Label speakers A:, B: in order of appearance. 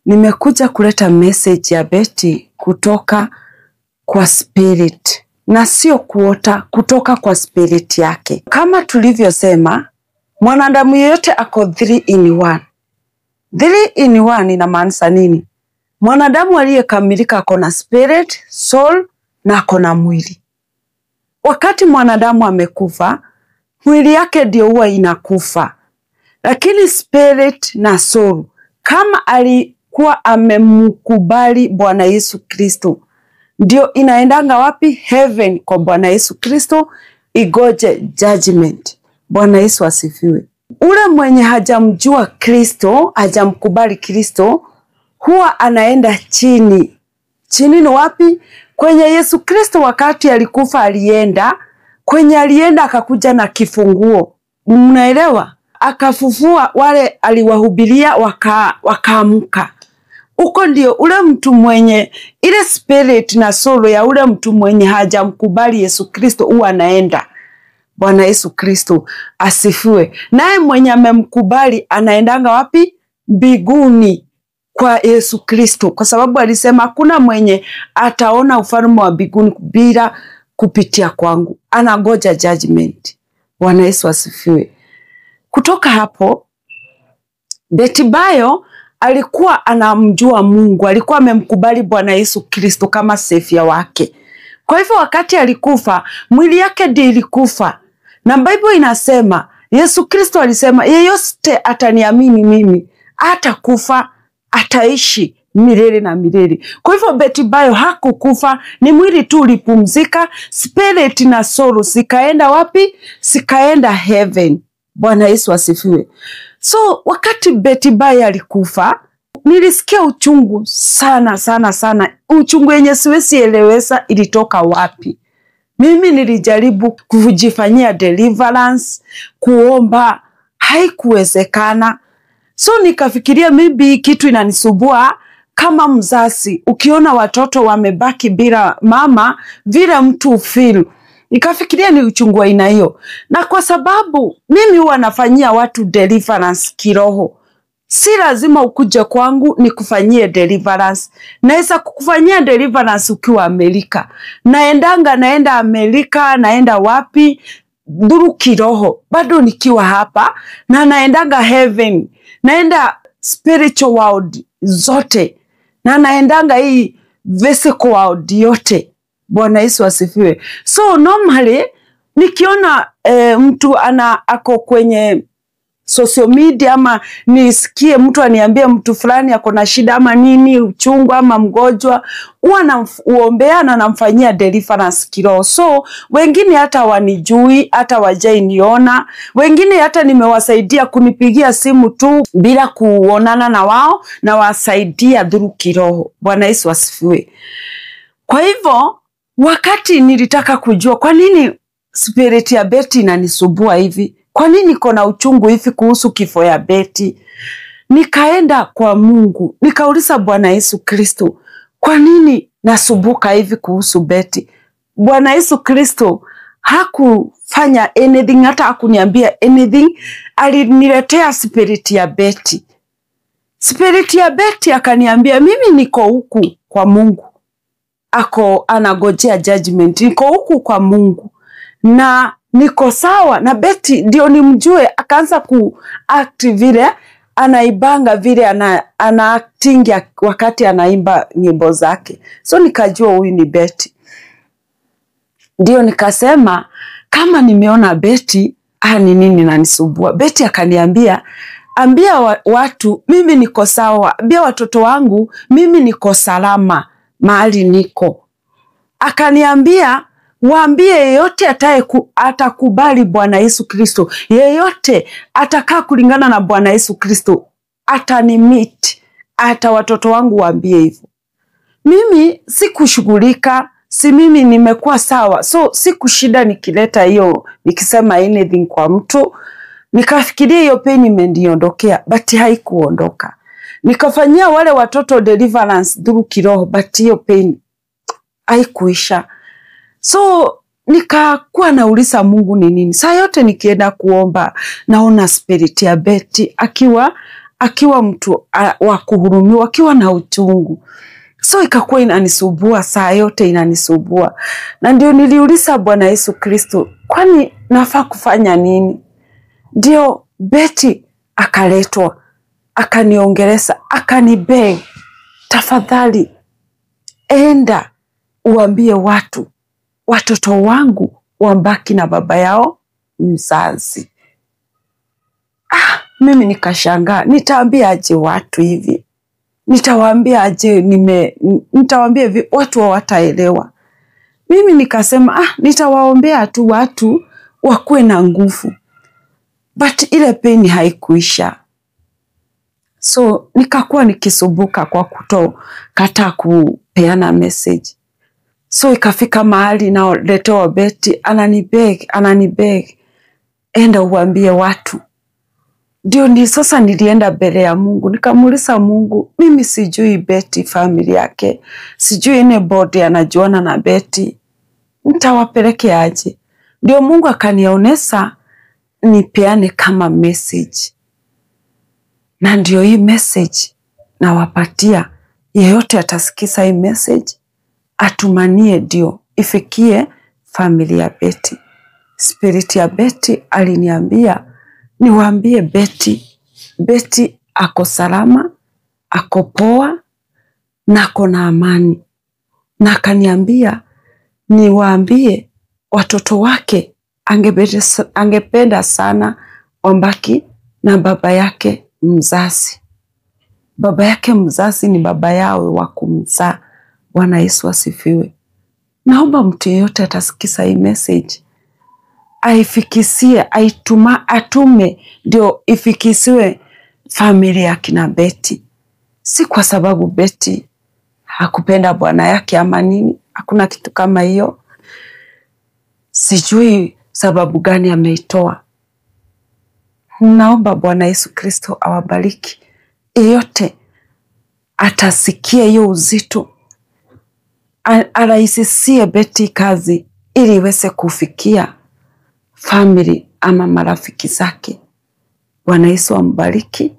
A: Nimekuja kuleta message ya Betty kutoka kwa spirit, na sio kuota, kutoka kwa spirit yake. Kama tulivyosema, mwanadamu yeyote ako 3 in 1. 3 in 1 inamaanisha nini? Mwanadamu aliyekamilika ako na spirit, soul na ako na mwili. Wakati mwanadamu amekufa, mwili yake ndio huwa inakufa. Lakini spirit na soul, kama alikuwa amemkubali Bwana Yesu Kristo, ndio inaendanga wapi? Heaven kwa Bwana Yesu Kristo, igoje judgment. Bwana Yesu asifiwe. Ule mwenye hajamjua Kristo, hajamkubali Kristo, huwa anaenda chini. Chini ni wapi? Kwenye Yesu Kristo wakati alikufa alienda, kwenye alienda akakuja na kifunguo. Mnaelewa? Akafufua wale aliwahubiria wakaamka. Uko ndio ule mtu mwenye ile spirit na soul ya ule mtu mwenye hajamkubali Yesu Kristo huwa anaenda. Bwana Yesu Kristo asifiwe. Naye mwenye amemkubali anaendanga wapi? Mbinguni kwa Yesu Kristo, kwa sababu alisema hakuna mwenye ataona ufalme wa mbinguni bila kupitia kwangu. Anagoja judgment. Bwana Yesu asifiwe. Kutoka hapo, Betty Bayo alikuwa anamjua Mungu, alikuwa amemkubali Bwana Yesu Kristo kama savior wake. Kwa hivyo wakati alikufa, mwili yake ndiyo ilikufa. Na Bible inasema, Yesu Kristo alisema, yeyote ataniamini mimi, hatakufa, ataishi milele na milele. Kwa hivyo Betty Bayo hakukufa, ni mwili tu ulipumzika, spirit na soul sikaenda wapi? Sikaenda heaven. Bwana Yesu asifiwe. So wakati Betty Bayo alikufa, nilisikia uchungu sana sana sana. Uchungu yenye siwezi eleweza ilitoka wapi. Mimi nilijaribu kujifanyia deliverance, kuomba, haikuwezekana. So nikafikiria maybe kitu inanisubua kama mzazi. Ukiona watoto wamebaki bila mama, vile mtu feel. Nikafikiria ni uchungu wa aina hiyo. Na kwa sababu mimi huwa nafanyia watu deliverance kiroho, si lazima ukuje kwangu nikufanyie deliverance. Naweza kukufanyia deliverance ukiwa Amerika. Naenda Amerika, naenda wapi? Duru kiroho. Bado nikiwa hapa na naendanga heaven. Naenda spiritual world zote. Na naendanga hii physical world yote. Bwana Yesu asifiwe. So normally nikiona mtu ako kwenye social media ama nisikie mtu aniambie mtu fulani ako na shida ama nini, uchungu ama mgonjwa, huwa namuombea na namfanyia deliverance kiroho. So wengine hata wanijui, hata wajainiona, wengine hata nimewasaidia kunipigia simu tu bila kuonana na wao, na wasaidia dhuru kiroho. Bwana Yesu asifiwe. Kwa hivyo wakati nilitaka kujua kwa nini spirit ya Betty inanisubua hivi, kwa nini kona uchungu hivi kuhusu kifo ya Betty, nikaenda kwa Mungu, nikauliza Bwana Yesu Kristo, kwa nini nasubuka hivi kuhusu Betty? Bwana Yesu Kristo hakufanya anything, hata hakuniambia anything. Aliniletea spirit ya Betty. Spirit ya Betty akaniambia mimi niko huku kwa Mungu, ako anagojea judgment. Niko huku kwa Mungu na niko sawa na Betty, ndio nimjue. Akaanza kuact vile anaibanga, vile ana acting wakati anaimba nyimbo zake. So nikajua huyu ni Betty. Ndio nikasema kama nimeona Betty, ni nini nanisubua? Betty akaniambia, ambia watu mimi niko sawa, ambia watoto wangu mimi niko salama mahali niko. Akaniambia waambie yeyote atakubali Bwana Yesu Kristo, yeyote atakaa kulingana na Bwana Yesu Kristo, atanimit, hata watoto wangu waambie hivyo. Mimi sikushughulika, si mimi nimekuwa sawa. So sikushida nikileta hiyo, nikisema anything kwa mtu. Nikafikiria hiyo pain imeniondokea, but haikuondoka. Nikafanyia wale watoto deliverance through kiroho, but hiyo pain haikuisha. So nikakuwa nauliza Mungu ni nini. Saa yote nikienda kuomba naona spirit ya Betty akiwa akiwa mtu wa kuhurumiwa, akiwa na uchungu. So ikakuwa inanisubua, saa yote inanisubua. Na ndio niliuliza Bwana Yesu Kristo, kwani nafaa kufanya nini? Ndio Betty akaletwa, akaniongeleza, akanibeg, tafadhali enda uambie watoto wangu wambaki na baba yao mzazi. Mimi nikashangaa, nitaambia aje watu hivi? Nitawaambia aje? Nitawaambia hivi, watu hawataelewa. Mimi nikasema nitawaombea tu watu wakuwe na nguvu. But ile pain haikuisha. So nikakuwa nikisubuka kwa kutokata kupeana message. So ikafika mahali na letewa Betty, ananibeg, enda uambie watu. Ndio sasa nilienda mbele ya Mungu, nikamuuliza Mungu, mimi sijui Betty family yake, sijui anybody anajuana na Betty, nitawapeleke aje? Ndio Mungu akanionesa nipeane kama message. Na ndio hii message nawapatia, yeyote atasikiza hii message atumanie, ndio ifikie family ya Betty. Spirit ya Betty aliniambia niwaambie Betty ako salama, ako poa, na ako na amani. Na akaniambia niwaambie watoto wake angependa sana wambaki na baba yake mzazi. Baba yake mzazi ni baba yao wa kumzaa. Bwana Yesu asifiwe. Naomba mtu yeyote atasikiza hii message aifikisie, atume, ndio ifikisiwe familia ya kina Betty. Si kwa sababu Betty hakupenda bwana yake ama nini, hakuna kitu kama hiyo. Sijui sababu gani ameitoa. Naomba Bwana Yesu Kristo awabariki. Yeyote atasikia hiyo uzito, arahisishie Betty kazi ili iweze kufikia family ama marafiki zake. Bwana Yesu ambariki.